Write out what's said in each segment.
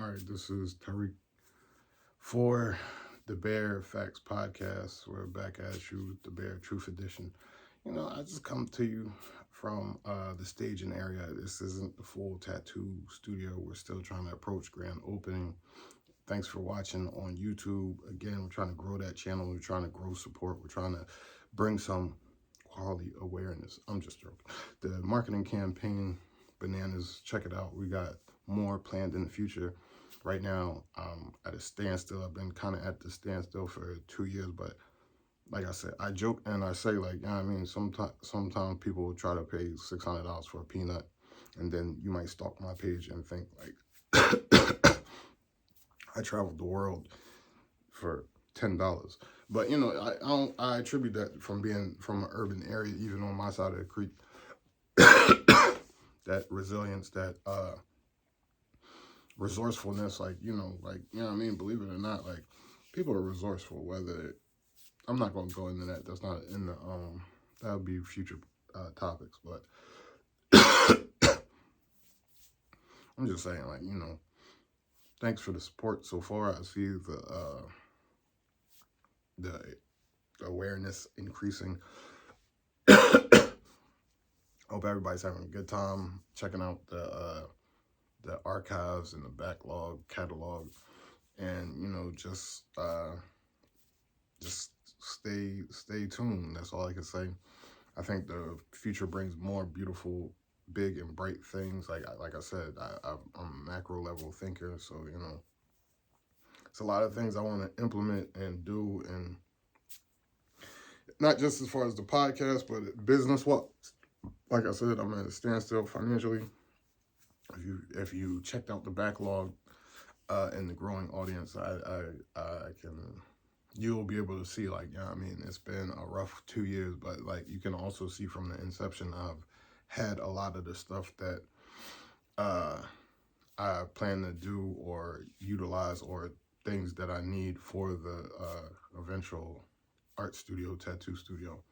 All right, this is Tariq for DaBear Facts Podcast. We're back at you, DaBear Truth Edition. I just come to you from the staging area. This isn't the full tattoo studio. We're still trying to approach grand opening. Thanks for watching on YouTube. Again, we're trying to grow that channel. We're trying to grow support. We're trying to bring some quality awareness. I'm just joking. The marketing campaign, bananas, check it out. We got more planned in the future. Right now, at a standstill. I've been kind of at the standstill for 2 years, but like I said, I joke and I say, like, sometimes people will try to pay $600 for a peanut, and then you might stalk my page and think, like, I traveled the world for $10. But, I attribute that from being from an urban area, even on my side of the creek, that resilience, that resourcefulness, believe it or not, like, people are resourceful, whether, I'm not going to go into that, that's not in the, that would be future topics, but I'm just saying, like, thanks for the support so far. I see the awareness increasing. Hope everybody's having a good time checking out the archives and the backlog catalog, and just stay tuned. That's all I can say. I think the future brings more beautiful, big and bright things. Like I said, I'm a macro level thinker, so it's a lot of things I want to implement and do, and not just as far as the podcast, but business. Like I said, I'm at a standstill financially. If you checked out the backlog and the growing audience, you'll be able to see, like, it's been a rough 2 years, but, like, you can also see from the inception, I've had a lot of the stuff that I plan to do or utilize, or things that I need for the eventual art studio, tattoo studio.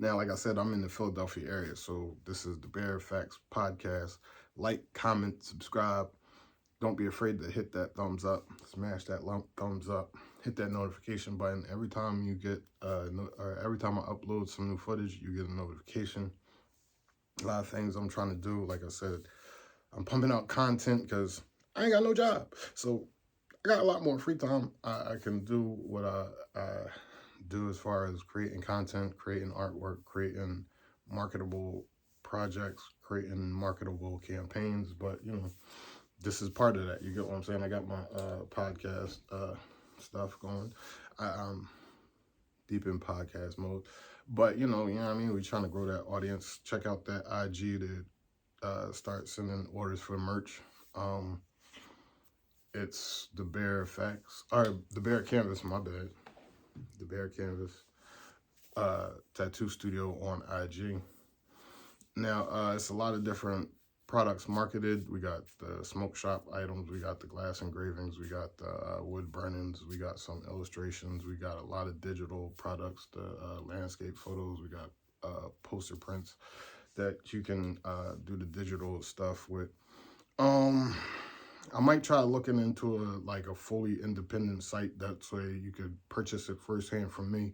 Now, like I said, I'm in the Philadelphia area, so this is the DaBear Facts Podcast. Like, comment, subscribe. Don't be afraid to hit that thumbs up. Smash that thumbs up. Hit that notification button. Every time you get, every time I upload some new footage, you get a notification. A lot of things I'm trying to do. Like I said, I'm pumping out content because I ain't got no job. So I got a lot more free time. I can do what I do as far as creating content, creating artwork, creating marketable projects, creating marketable campaigns. But, this is part of that. You get what I'm saying? I got my podcast stuff going. I'm deep in podcast mode. But, we're trying to grow that audience. Check out that IG to start sending orders for merch. It's DaBear Facts, or DaBear Canvas, my bad. DaBear Canvas tattoo studio on IG. Now, it's a lot of different products marketed. We got the smoke shop items, we got the glass engravings, we got the wood burnings, we got some illustrations, we got a lot of digital products, the landscape photos, we got poster prints that you can do the digital stuff with. I might try looking into a fully independent site. That's way you could purchase it firsthand from me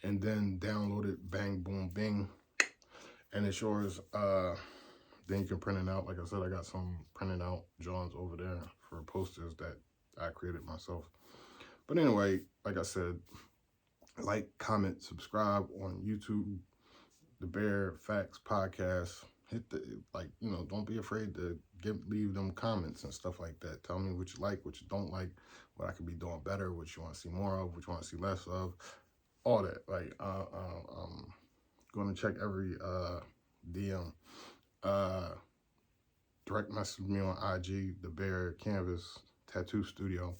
and then download it, bang, boom, bing, and it's yours. Then you can print it out. Like I said, I got some printed out drawings over there for posters that I created myself. But anyway, like I said, like, comment, subscribe on YouTube, DaBear Facts Podcast. Hit the, don't be afraid to leave them comments and stuff like that. Tell me what you like, what you don't like, what I could be doing better, what you want to see more of, what you want to see less of, all that. Like, I'm going to check every DM. Direct message me on IG, DaBear Canvas Tattoo Studio.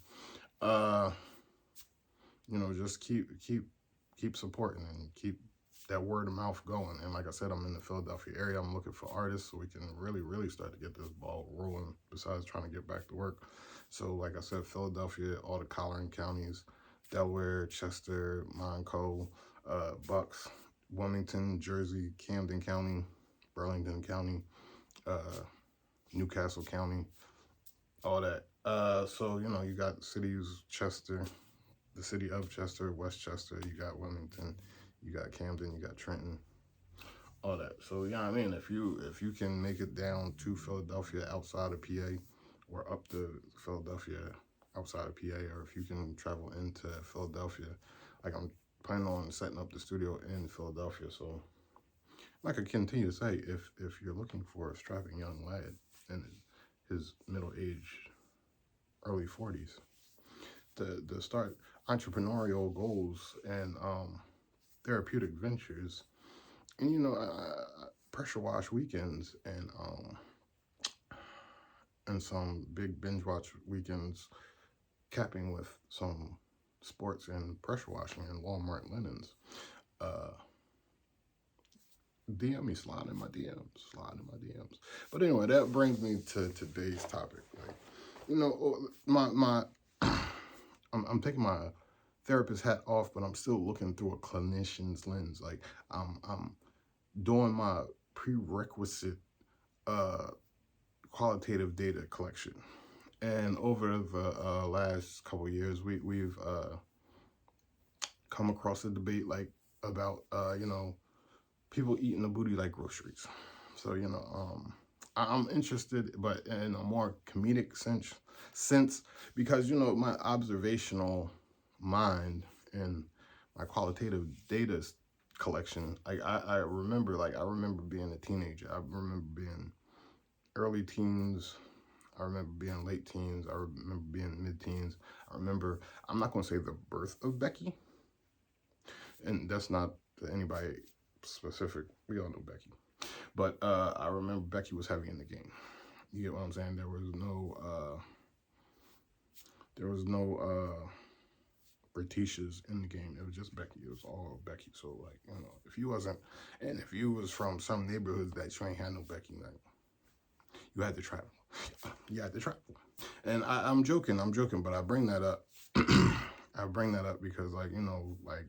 Just keep supporting and keep that word of mouth going. And like I said, I'm in the Philadelphia area. I'm looking for artists so we can really start to get this ball rolling, besides trying to get back to work. So like I said, Philadelphia, all the coloring counties, Delaware, Chester, Montgomery, Bucks, Wilmington, Jersey, Camden County, Burlington County, Newcastle County, all that. So, you know, you got cities, Chester, the city of Chester, Westchester, you got Wilmington, you got Camden, you got Trenton, all that. So, yeah, I mean, if you can make it down to Philadelphia outside of PA, or up to Philadelphia outside of PA, or if you can travel into Philadelphia, like I'm planning on setting up the studio in Philadelphia. So, like I continue to say, if you're looking for a strapping young lad in his middle age, early 40s, to start entrepreneurial goals and therapeutic ventures, and you know, pressure wash weekends and some big binge watch weekends, capping with some sports and pressure washing and Walmart linens. Uh, DM me, slide in my DMs. But anyway, that brings me to today's topic. Like, you know, my I'm taking my therapist hat off, but I'm still looking through a clinician's lens. Like, I'm doing my prerequisite uh, qualitative data collection. And over the last couple of years, we've come across a debate like about you know, people eating the booty like groceries. So you know, I'm interested, but in a more comedic sense, because you know, my observational mind and my qualitative data collection. Like I remember, I remember being a teenager. I remember being early teens. I remember being late teens. I remember being mid-teens. I remember, I'm not going to say the birth of Becky, and that's not to anybody specific. We all know Becky. But I remember Becky was heavy in the game. You get what I'm saying? There was no Britishas in the game. It was just Becky. It was all Becky. So like, you know, if you wasn't, and if you was from some neighborhoods that you ain't had no Becky, like, you had to travel. You had to travel. And I'm joking, but I bring that up. I bring that up because, like, you know, like,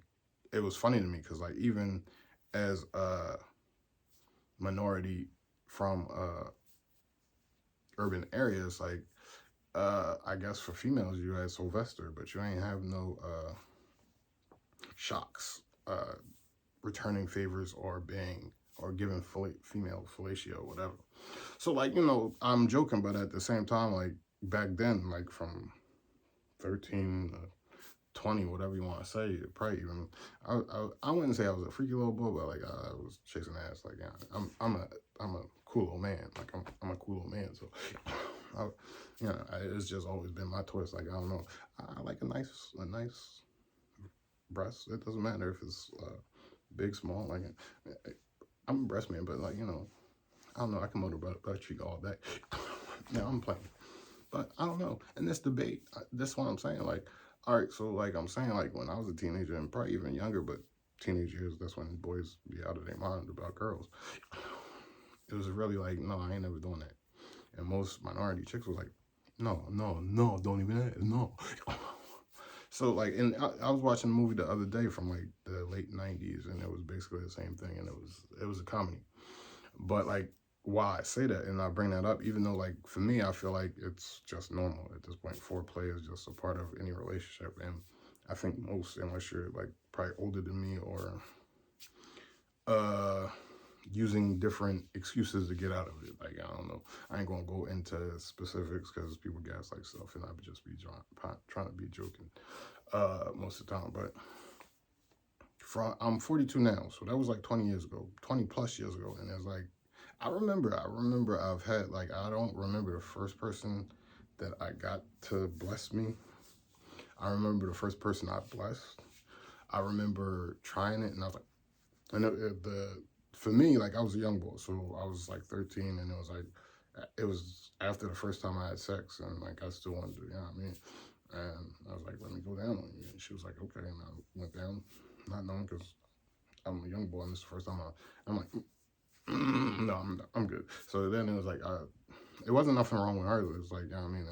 it was funny to me because, like, even as a minority from urban areas, like, I guess for females, you had Sylvester, but you ain't have no shocks, returning favors, or giving female fellatio, whatever. So, like, you know, I'm joking, but at the same time, like, back then, like, from 13 to 20, whatever you want to say, probably even, I wouldn't say I was a freaky little boy, but, like, I was chasing ass. Like, yeah, I'm a cool old man. Like, I'm a cool old man. So, you know, it's just always been my twist. Like, I don't know. I like a nice breast. It doesn't matter if it's big, small. Like, I'm a breast man, but, like, you know, I don't know. I can motor butt cheek all day. Now I'm playing, but I don't know. And this debate, that's what I'm saying. Like, all right, so like I'm saying, like when I was a teenager and probably even younger, but teenage years, that's when boys be out of their mind about girls. It was really like, no, I ain't never doing that. And most minority chicks was like, no, don't even ask, no. So like, and I was watching a movie the other day from like the late '90s, and it was basically the same thing, and it was a comedy. But like, why I say that and I bring that up, even though like for me, I feel like it's just normal at this point. Foreplay is just a part of any relationship, and I think most, unless you're like probably older than me or using different excuses to get out of it. Like, I don't know. I ain't gonna go into specifics because people gaslight stuff, and I would just be trying to be joking most of the time. But I'm 42 now, so that was like 20 years ago, 20 plus years ago, and it's like, I remember I've had, like, I don't remember the first person that I got to bless me. I remember the first person I blessed. I remember trying it, and I was like, and for me, like, I was a young boy, so I was like 13, and it was after the first time I had sex, and like, I still wanted to, you know what I mean? And I was like, let me go down on you. And she was like, okay, and I went down, not knowing, because I'm a young boy, and this is the first time I'm like, no, I'm good. So then it was like, it wasn't nothing wrong with her. It was like, you know what I mean,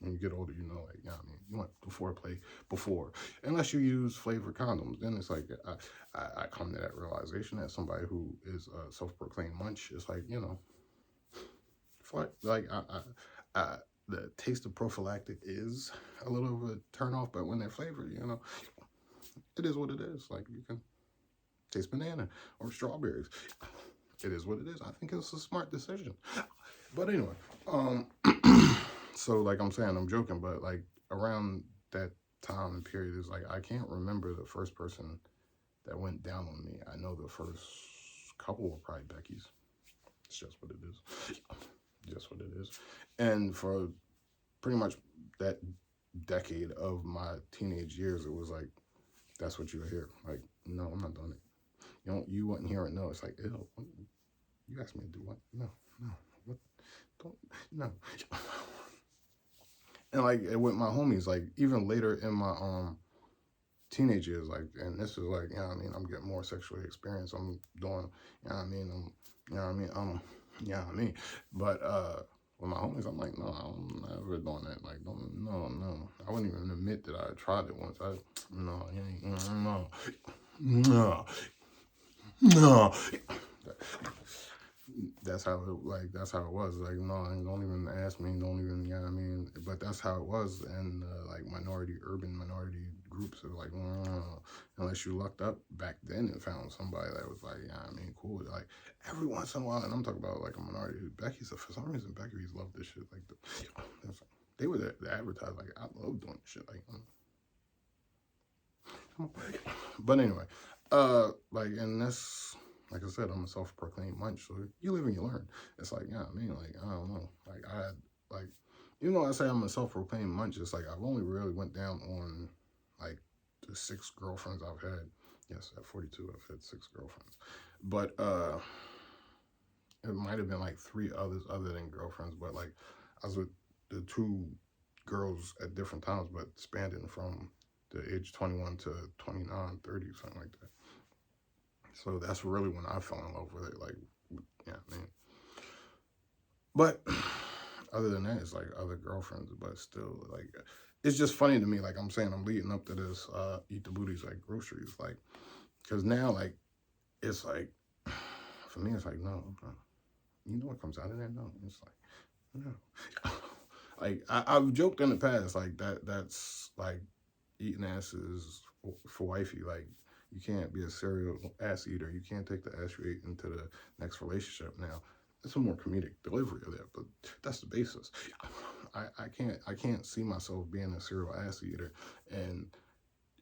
when you get older, you know, like, you know what I mean, you want the foreplay before, unless you use flavored condoms. Then it's like, I come to that realization as somebody who is a self-proclaimed munch. It's like, you know, like, the taste of prophylactic is a little of a turn off, but when they're flavored, you know, it is what it is. Like, you can taste banana or strawberries. It is what it is. I think it's a smart decision. But anyway, so like I'm saying, I'm joking, but like around that time and period is like, I can't remember the first person that went down on me. I know the first couple were probably Becky's. It's just what it is. Just what it is. And for pretty much that decade of my teenage years, it was like, that's what you hear. Like, no, I'm not doing it. You wouldn't hear it. No, it's like, ew, you asked me to do what? No, what? Don't, no. And like with my homies, like even later in my teenage years, like, and this is like, you know what I mean, I'm getting more sexually experienced. I'm doing, you know what I mean, you know what I mean. But with my homies, I'm like, no, I'm never doing that. Like, no. I wouldn't even admit that I tried it once. No. That's how it was. Like, no, don't even ask me. Don't even, you know what I mean? But that's how it was. And like urban minority groups are like, unless you lucked up back then and found somebody that was like, yeah, I mean, cool. Like every once in a while, and I'm talking about like a minority. For some reason, Becky's loved this shit. Like, they would advertise like, I love doing this shit. Like, but anyway, like, and that's. Like I said, I'm a self-proclaimed munch, so you live and you learn. It's like, yeah, I mean, like, I don't know. Like, even though I say I'm a self-proclaimed munch, it's like, I've only really went down on, like, the 6 girlfriends I've had. Yes, at 42, I've had 6 girlfriends. But, it might have been, like, 3 others other than girlfriends, but, like, I was with the 2 girls at different times, but spanning from the age 21 to 29, 30, something like that. So that's really when I fell in love with it. Like, yeah, man. But other than that, it's like other girlfriends. But still, like, it's just funny to me. Like I'm saying, I'm leading up to this eat the booties like groceries. Like, because now, like, it's like, for me, it's like, no. You know what comes out of there? No. It's like, no. Like, I've joked in the past, like, that's like eating asses for wifey. Like, you can't be a serial ass eater. You can't take the ass you ate into the next relationship. Now, it's a more comedic delivery of that, but that's the basis. I can't see myself being a serial ass eater. And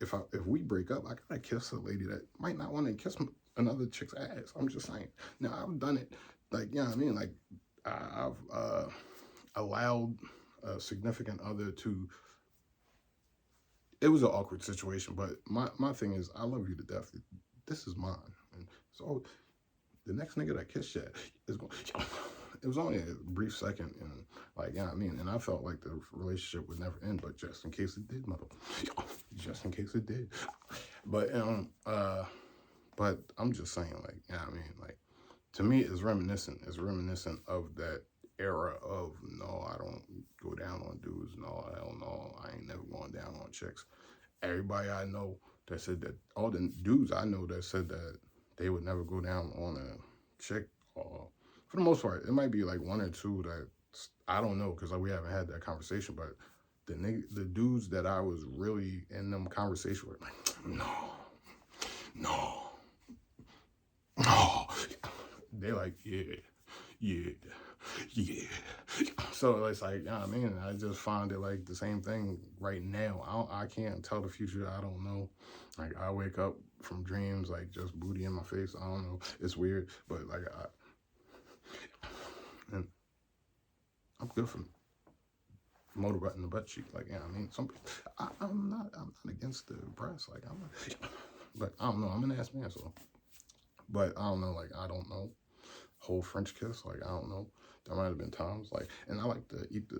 if we break up, I gotta kiss a lady that might not want to kiss another chick's ass. I'm just saying. Now, I've done it. Like, you know what I mean? Like, I've allowed a significant other to. It was an awkward situation, but my thing is, I love you to death. This is mine. And so the next nigga that kissed you is going. It was only a brief second, and like, yeah, I mean, and I felt like the relationship would never end, but just in case it did, just in case it did. But but I'm just saying, like, yeah, I mean, like, to me, it's reminiscent. It's reminiscent of that era of, no, I don't go down on dudes. No, hell no, I ain't never going down on chicks. Everybody I know that said that, all the dudes I know that said that they would never go down on a chick, for the most part, it might be like 1 or 2 that I don't know, because we haven't had that conversation, but the dudes that I was really in them conversations with, like, no. They like, yeah. So it's like, I mean, I just find it like the same thing right now. I can't tell the future. I don't know. Like, I wake up from dreams, like, just booty in my face. I don't know. It's weird, but like, and I'm good for motor button the butt cheek. Like, yeah, I mean, I'm not against the breast. Like, but I don't know. I'm an ass man, so. But I don't know. Like, I don't know. Whole French kiss. Like, I don't know. There might have been times, like, and I like to eat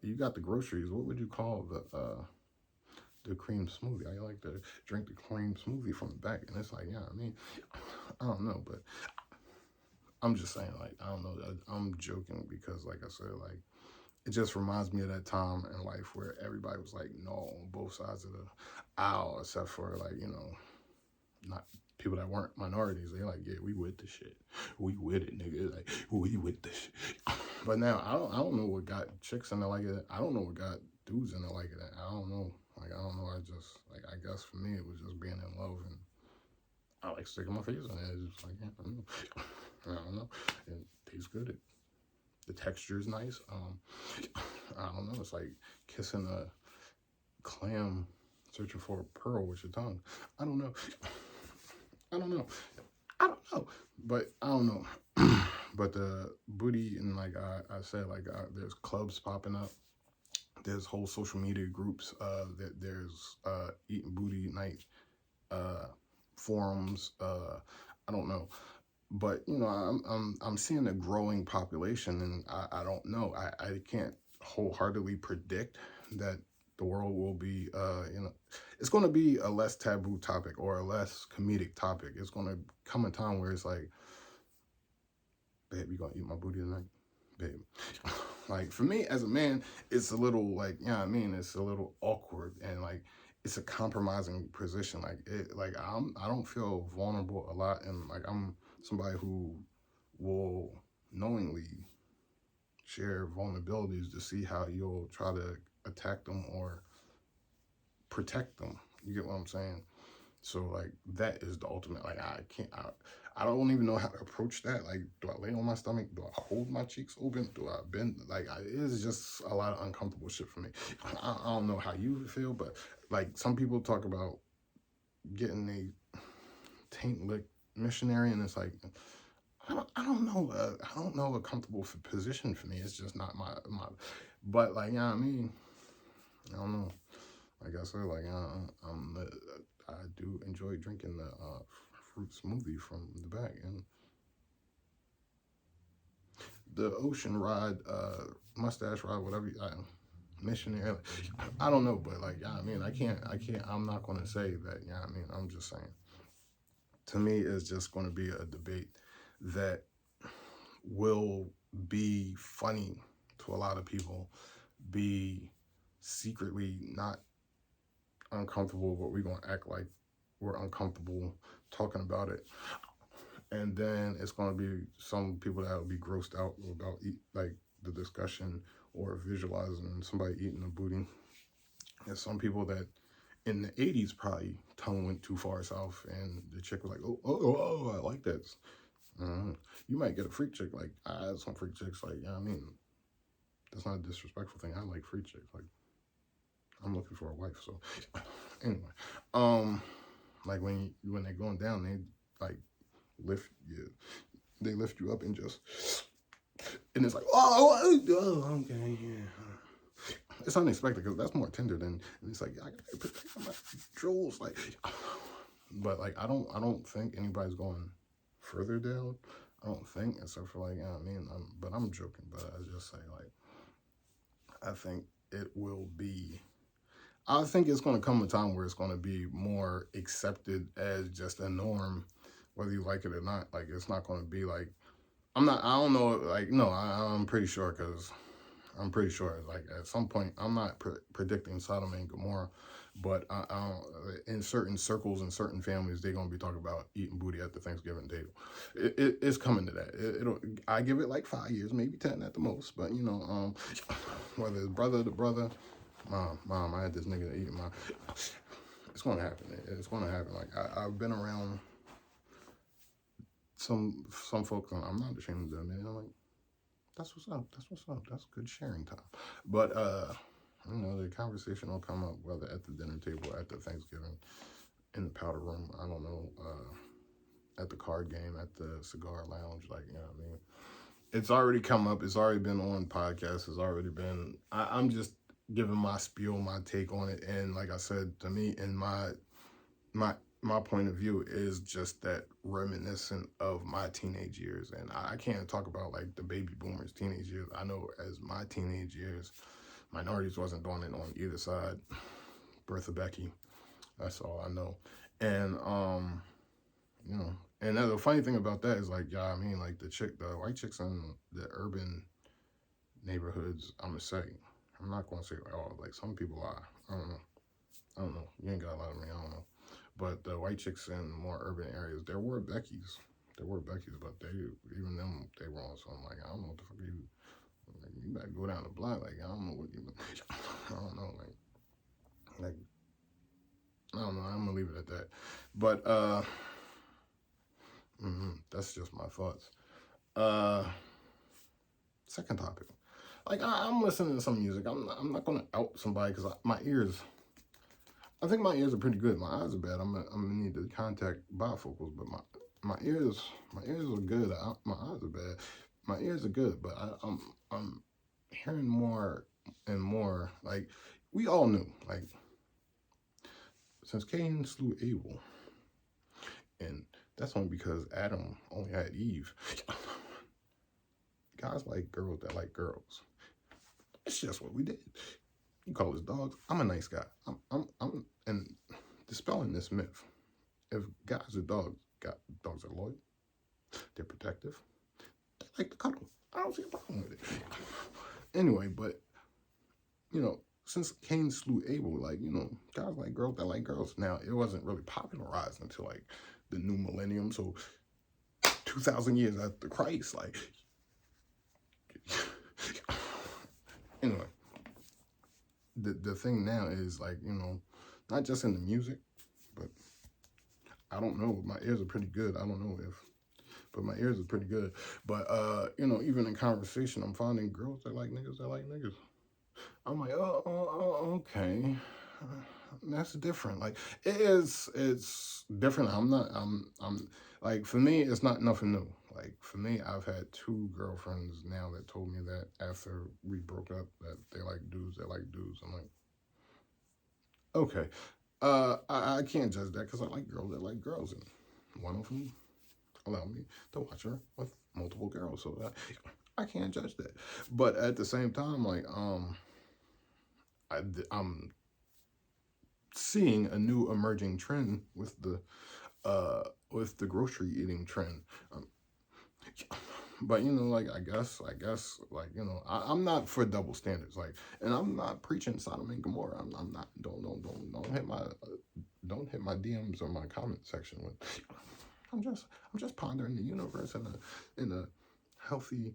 you got the groceries. What would you call the cream smoothie? I like to drink the cream smoothie from the back, and it's like, yeah, I mean, I don't know, but I'm just saying, like, I don't know. I'm joking because, like I said, like, it just reminds me of that time in life where everybody was like, no, on both sides of the aisle, except for, like, you know, not people that weren't minorities. They like, yeah, we with the shit. We with it, nigga. Like, we with the shit. But now I don't know what got chicks into like it. I don't know what got dudes into like it. I don't know. Like I don't know. I just like I guess for me it was just being in love, and I like sticking my face in it. It's just like yeah, I don't know. I don't know. It tastes good. The texture is nice. I don't know. It's like kissing a clam, searching for a pearl with your tongue. I don't know. I don't know. I don't know. But I don't know. But the booty and like I said, like there's clubs popping up. There's whole social media groups. That there's eating booty night forums. I don't know. But you know, I'm seeing a growing population, and I don't know. I can't wholeheartedly predict that the world will be you know, it's going to be a less taboo topic or a less comedic topic. It's going to come a time where it's like, babe, you gonna eat my booty tonight, babe? Like for me as a man, it's a little like, you know what I mean, it's a little awkward, and like it's a compromising position. Like it, like I don't feel vulnerable a lot, and like I'm somebody who will knowingly share vulnerabilities to see how you'll try to attack them or protect them. You get what I'm saying? So like that is the ultimate. Like I can't. I don't even know how to approach that. Like, do I lay on my stomach? Do I hold my cheeks open? Do I bend? Like, it's just a lot of uncomfortable shit for me. I don't know how you feel, but like some people talk about getting a taint lick missionary, and it's like I don't know. I don't know a comfortable position for me. It's just not my. But like, you know what I mean? I don't know. Like I said, like I do enjoy drinking the fruit smoothie from the bag, and the ocean ride, mustache ride, whatever. Missionary. I don't know, but like, yeah, I mean, I can't. I'm not going to say that. Yeah, I mean, I'm just saying. To me, it's just going to be a debate that will be funny to a lot of people, be secretly not uncomfortable, but we're going to act like we're uncomfortable talking about it. And then it's going to be some people that will be grossed out about like the discussion or visualizing somebody eating a booty. There's some people that in the 80s probably tongue went too far south, and the chick was like, oh, I like that. You might get a freak chick. Like I had some freak chicks. Like yeah, I mean, that's not a disrespectful thing. I like freak chicks. Like I'm looking for a wife. So anyway, like when they're going down, they like lift you. They lift you up and just, and it's like, oh okay, yeah. It's unexpected because that's more tender than, and it's like I gotta protect my jewels, like. But like I don't think anybody's going further down. I don't think, except for like, I mean, but I'm joking. But I just say like, I think it will be. I think it's going to come a time where it's going to be more accepted as just a norm, whether you like it or not. Like it's not going to be like, I don't know. Like no, I'm pretty sure because I'm pretty sure like at some point I'm not predicting Sodom and Gomorrah, but in certain circles and certain families they're gonna be talking about eating booty at the Thanksgiving table. It's coming to that. I give it like 5 years, maybe 10 at the most. But you know, whether it's brother to brother, mom, I had this nigga eating my. It's gonna happen. It's gonna happen. Like I've been around some folks, and I'm not ashamed of them. Man, I'm like, that's what's up. That's what's up. That's good sharing time. But you know, the conversation will come up whether at the dinner table, at the Thanksgiving, in the powder room. I don't know, at the card game, at the cigar lounge. Like you know what I mean. It's already come up. It's already been on podcasts. It's already been. I'm just giving my spiel, my take on it, and like I said, to me, in my point of view is just that reminiscent of my teenage years. And I can't talk about like the baby boomers' teenage years. I know as my teenage years, minorities wasn't doing it on either side. Bertha Becky, that's all I know. And you know, and the funny thing about that is like, yeah, I mean, like the white chicks in the urban neighborhoods, I'm gonna say, I'm not gonna say like, oh, like some people are. I don't know. You ain't got a lot of me. I don't know. But the white chicks in more urban areas, there were Beckys. But even them, they were on something like, I don't know what the fuck are you Like, you better go down the block. Like, I don't know what you, I don't know. Like, I don't know. I'm gonna leave it at that. But that's just my thoughts. Second topic. Like, I'm listening to some music. I'm not gonna out somebody because my ears. I think my ears are pretty good. My eyes are bad. I'm gonna need to contact bifocals. But my ears are good. My eyes are bad. My ears are good, but I'm hearing more and more. Like, we all knew, like, since Cain slew Abel, and that's only because Adam only had Eve. Guys like girls that like girls. It's just what we did. You call us dogs. I'm a nice guy. I'm and dispelling this myth. If guys are dogs, dogs are loyal. They're protective. They like to cuddle. I don't see a problem with it. Anyway, but you know, since Cain slew Abel, like, you know, guys like girls that like girls. Now, it wasn't really popularized until like the new millennium. So 2,000 years after Christ, like. Anyway, the thing now is, like, you know, not just in the music, but I don't know. My ears are pretty good. I don't know if, but my ears are pretty good. But, you know, even in conversation, I'm finding girls that like niggas that like niggas. I'm like, okay. That's different. Like, it's different. I'm like, for me, it's not nothing new. Like, for me, I've had 2 girlfriends now that told me that after we broke up that they like dudes that like dudes. I'm like, okay. I can't judge that because I like girls that like girls, and one of them allowed me to watch her with multiple girls, so I can't judge that. But at the same time, like, I'm seeing a new emerging trend with the grocery eating trend. But, you know, like, I guess, like, you know, I'm not for double standards, like, and I'm not preaching Sodom and Gomorrah. I'm not. Don't hit my DMs or my comment section with. I'm just pondering the universe in a healthy.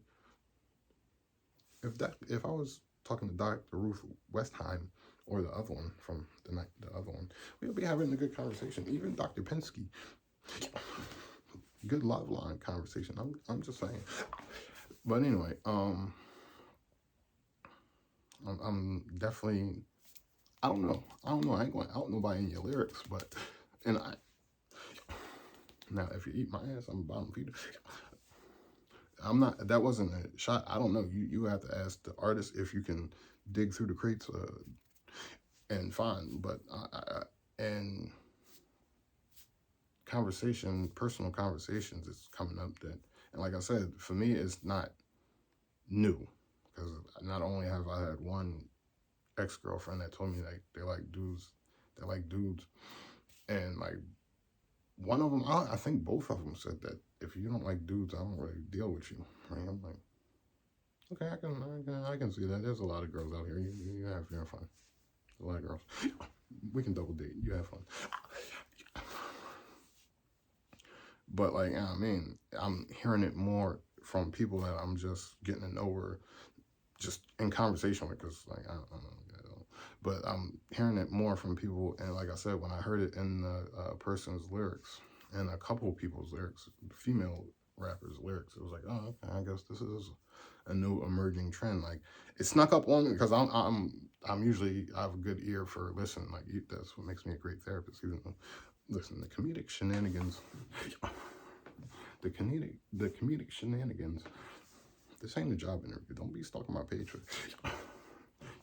If I was talking to Dr. Ruth Westheim or the other one from the other one, we would be having a good conversation. Even Dr. Pensky. Good love line conversation. I'm just saying. But anyway, I'm definitely, I don't know. I ain't going to out nobody in your lyrics, but now if you eat my ass, I'm a bottom feeder. I'm not. That wasn't a shot. I don't know. You have to ask the artist if you can dig through the crates and find. But and personal conversations is coming up that, and like I said, for me, it's not new because not only have I had one ex-girlfriend that told me like they like dudes, and like one of them, I think both of them said that if you don't like dudes, I don't really deal with you. Right? I'm like, okay, I can see that. There's a lot of girls out here. You have fun. A lot of girls. We can double date. You have fun. But, like, I mean, I'm hearing it more from people that I'm just getting to know or just in conversation with, because, like, I don't know. But I'm hearing it more from people, and like I said, when I heard it in the person's lyrics, and a couple of people's lyrics, female rappers' lyrics, it was like, oh, okay, I guess this is a new emerging trend. Like, it snuck up on me because I'm usually, I have a good ear for listening. Like, that's what makes me a great therapist. Even though, listen, the comedic shenanigans. The comedic shenanigans. This ain't a job interview. Don't be stalking my page.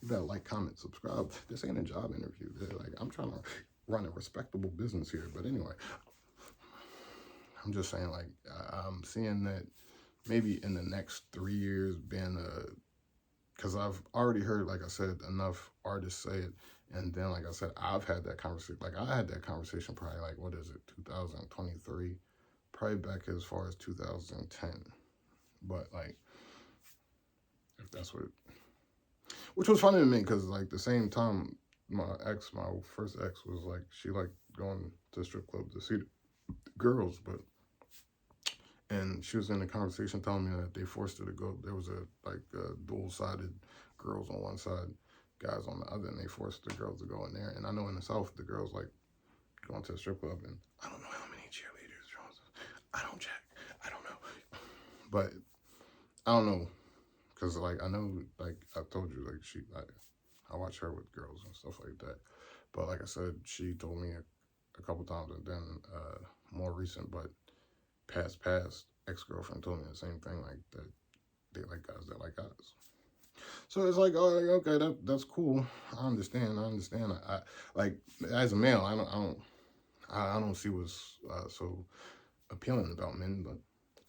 You gotta like, comment, subscribe. This ain't a job interview. Like, I'm trying to run a respectable business here. But anyway, I'm just saying, like, I'm seeing that maybe in the next 3 years being because I've already heard, like I said, enough artists say it. And then, like I said, I've had that conversation. Like, I had that conversation probably, like, 2023? Probably back as far as 2010. But, like, if that's what... Which was funny to me, because, like, the same time, my first ex was, like, she liked going to strip clubs to see the girls, but... And she was in the conversation telling me that they forced her to go. There was a dual-sided girls on one side, guys on the other, and they forced the girls to go in there. And I know in the South, the girls like going to a strip club, and I don't know how many cheerleaders, I don't check. I don't know. But I don't know, because like I know, like I told you, like I watch her with girls and stuff like that. But like I said, she told me a couple times, and then more recent, but past ex-girlfriend told me the same thing, like that they like guys that like guys. So it's like, oh, okay, that's cool. I understand. I like as a male, I don't see what's so appealing about men, but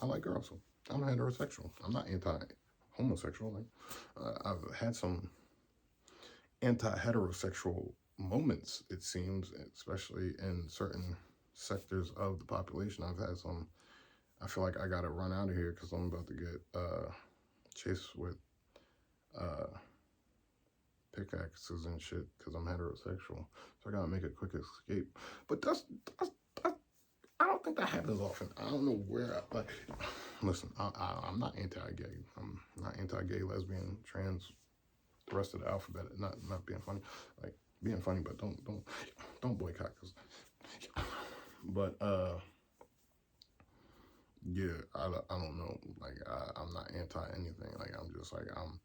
I like girls. So I'm heterosexual. I'm not anti-homosexual. Like I've had some anti-heterosexual moments, it seems, especially in certain sectors of the population. I've had some. I feel like I gotta run out of here because I'm about to get chased with pickaxes and shit because I'm heterosexual. So I gotta make a quick escape. But that's I don't think that happens often. I don't know where. Like, listen, I'm not anti-gay. I'm not anti-gay, lesbian, trans, the rest of the alphabet. Not being funny, like being funny, but don't boycott. But yeah, I don't know. Like I'm not anti anything. Like I'm just like I'm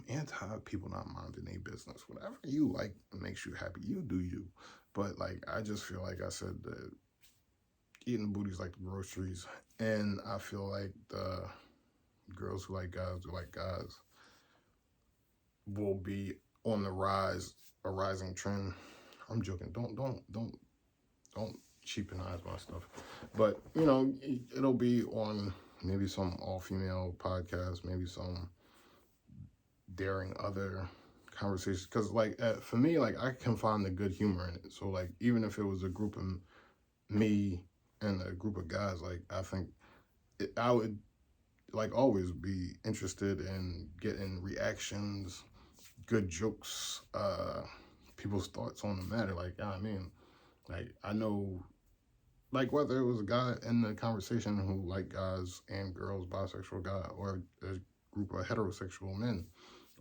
anti people not minding their business. Whatever you like makes you happy, you do you. But like I just feel like I said that eating booty's like the groceries, and I feel like the girls who like guys will be on the rise, a rising trend. I'm joking. Don't cheapenize my stuff. But you know, it'll be on maybe some all-female podcast, maybe some daring other conversations. Because like for me, like I can find the good humor in it. So like even if it was a group of me and a group of guys, like I think I would like always be interested in getting reactions, good jokes, people's thoughts on the matter. Like I mean, like I know, like whether it was a guy in the conversation who liked guys and girls, bisexual guy, or a group of heterosexual men,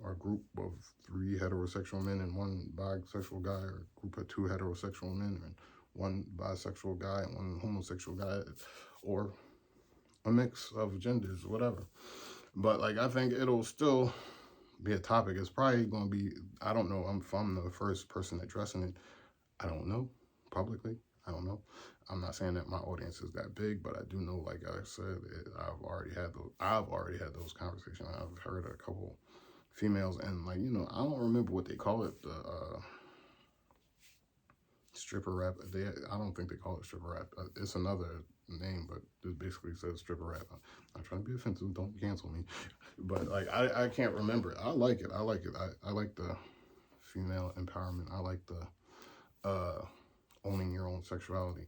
or a group of 3 heterosexual men and 1 bisexual guy, or a group of 2 heterosexual men and 1 bisexual guy and 1 homosexual guy, or a mix of genders, whatever. But like I think it'll still be a topic. It's probably going to be, I don't know, if I'm the first person addressing it, I don't know, publicly, I don't know. I'm not saying that my audience is that big, but I do know, like I said, I've already had those conversations. I've heard a couple females, and like, you know, I don't remember what they call it, the stripper rap. I don't think they call it stripper rap. It's another name, but it basically says stripper rap. I'm not trying to be offensive, don't cancel me. But like I can't remember it. I like it. I like the female empowerment. I like the owning your own sexuality.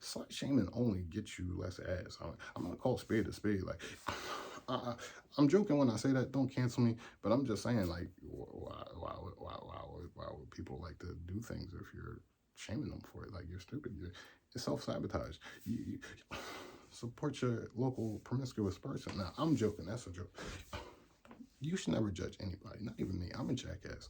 Slut shaming only gets you less ass. I'm gonna call spade a spade. Like I'm joking when I say that. Don't cancel me. But I'm just saying, like, why would people like to do things if you're shaming them for it? Like you're stupid. It's self-sabotage. You support your local promiscuous person. Now I'm joking. That's a joke. You should never judge anybody. Not even me. I'm a jackass.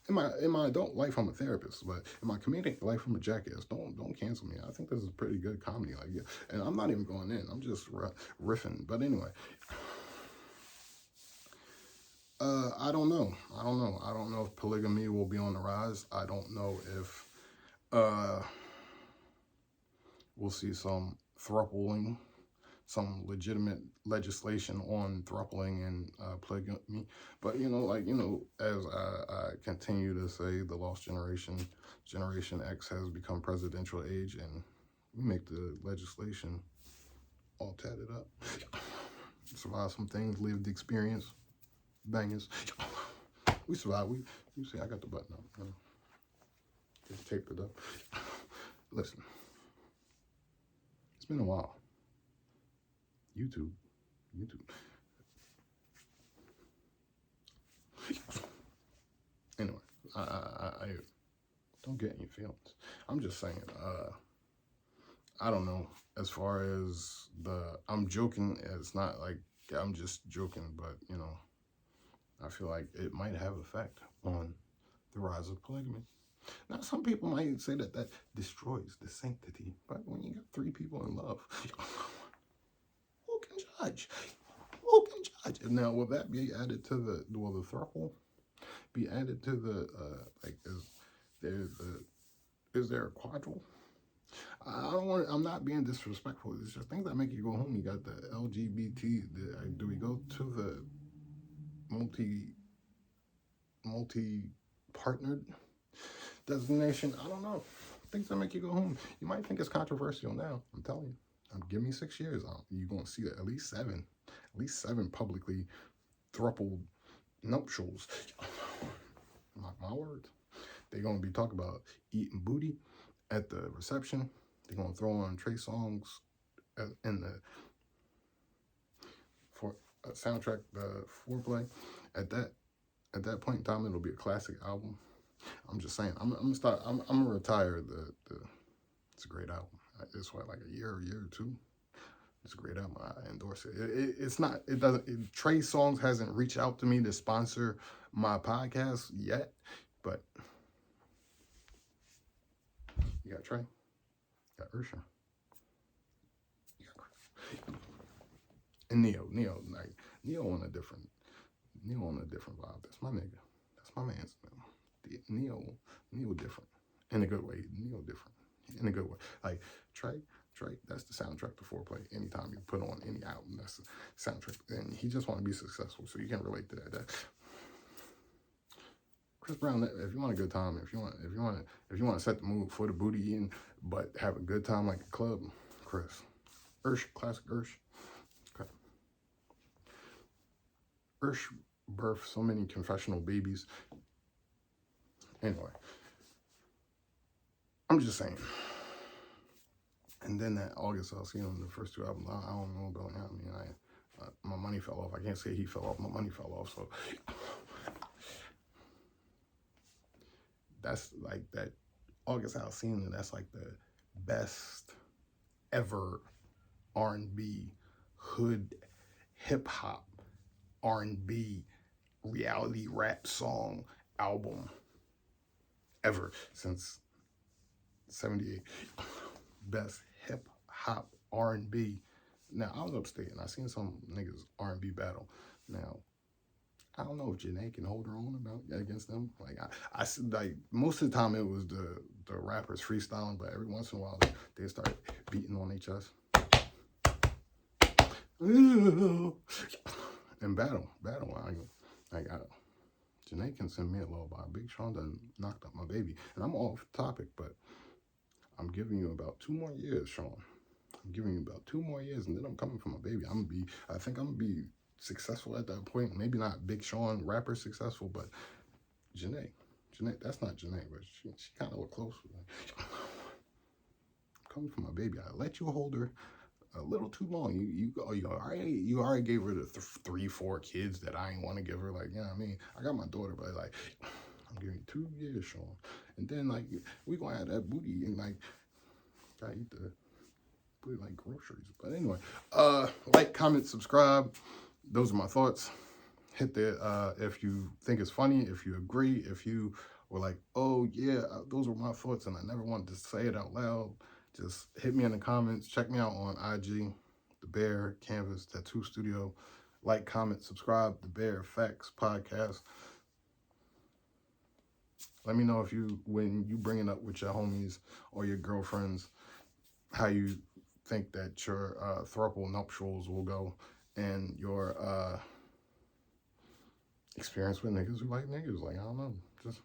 In my adult life, I'm a therapist, but in my comedic life, I'm a jackass. Don't cancel me. I think this is pretty good comedy. Like, yeah. And I'm not even going in. I'm just riffing. But anyway, I don't know. I don't know if polygamy will be on the rise. I don't know if we'll see some thrupling, some legitimate legislation on thrupling and polygamy. But, you know, like, you know, as I continue to say, the lost generation, Generation X has become presidential age, and we make the legislation all tatted up. Survive some things, live the experience, bangers. We survive. You see, I got the button up. You know? Just taped it up. Listen, it's been a while. YouTube. Anyway, I don't get any feelings. I'm just saying, I don't know. As far as I'm joking. It's not like I'm just joking, but you know, I feel like it might have effect on the rise of polygamy. Now, some people might say that destroys the sanctity, but when you got 3 people in love, who can judge? Who can judge? Now, will that be added to the thruple be added to the like? Is there a quadruple? I don't want. I'm not being disrespectful. It's just things that make you go home. You got the LGBT. Do we go to the multi partnered designation? I don't know. Things that make you go home. You might think it's controversial now. I'm telling you. Give me 6 years. You're gonna see at least 7 publicly thruple nuptials. Mark my words. They're gonna be talking about eating booty at the reception. They're gonna throw on Trey songs in the soundtrack, the foreplay. At that point in time, it'll be a classic album. I'm just saying. I'm gonna retire it's a great album. It's what, like a year or two. It's a great album. I endorse it. It's not. It doesn't. Trey Songz hasn't reached out to me to sponsor my podcast yet, but you got Trey, you got Ursha, and Neo, like Neo on a different vibe. That's my nigga. That's my man's name. Neo different in a good way. Neo different in a good way. Like Trey, that's the soundtrack to foreplay. Anytime you put on any album, that's the soundtrack. And he just want to be successful, so you can relate to that. Chris Brown, if you want a good time, if you want to set the mood for the booty eating, but have a good time like a club, Chris. Classic Ursh. Okay. Ursh birthed so many confessional babies. Anyway, I'm just saying. And then that August Alsina, the first 2 albums, I don't know about him. I mean, my money fell off. I can't say he fell off. My money fell off. So that's like that August Alsina. That's like the best ever R&B, hood, hip hop, R&B, reality rap song album ever since '78. Best hip hop R&B. Now, I was upstate and I seen some niggas R&B battle. Now, I don't know if Janae can hold her own against them. Like I like most of the time it was the rappers freestyling, but every once in a while they start beating on their chest. And battle. Like Janae can send me a lullaby. Big Sean done knocked up my baby, and I'm off topic, but I'm giving you about 2 more years, Sean. I'm giving you about 2 more years, and then I'm coming for my baby. I think I'm gonna be successful at that point. Maybe not Big Sean rapper successful, but Janae, that's not Janae, but she kind of look close. I'm coming for my baby. I let you hold her a little too long. You already gave her the 3-4 kids that I ain't want to give her. Like, I mean, I got my daughter, but like, I'm giving you 2 years, Sean. And then like we gonna have that booty and like gotta eat the booty like groceries. But anyway, like, comment, subscribe. Those are my thoughts. Hit the if you think it's funny, if you agree, if you were like, oh yeah, those were my thoughts and I never wanted to say it out loud, just hit me in the comments. Check me out on IG, DaBear Canvas Tattoo Studio. Like, comment, subscribe. DaBear Effects Podcast. Let me know when you bring it up with your homies or your girlfriends, how you think that your thruple nuptials will go, and your experience with niggas who like niggas. Like, I don't know. Just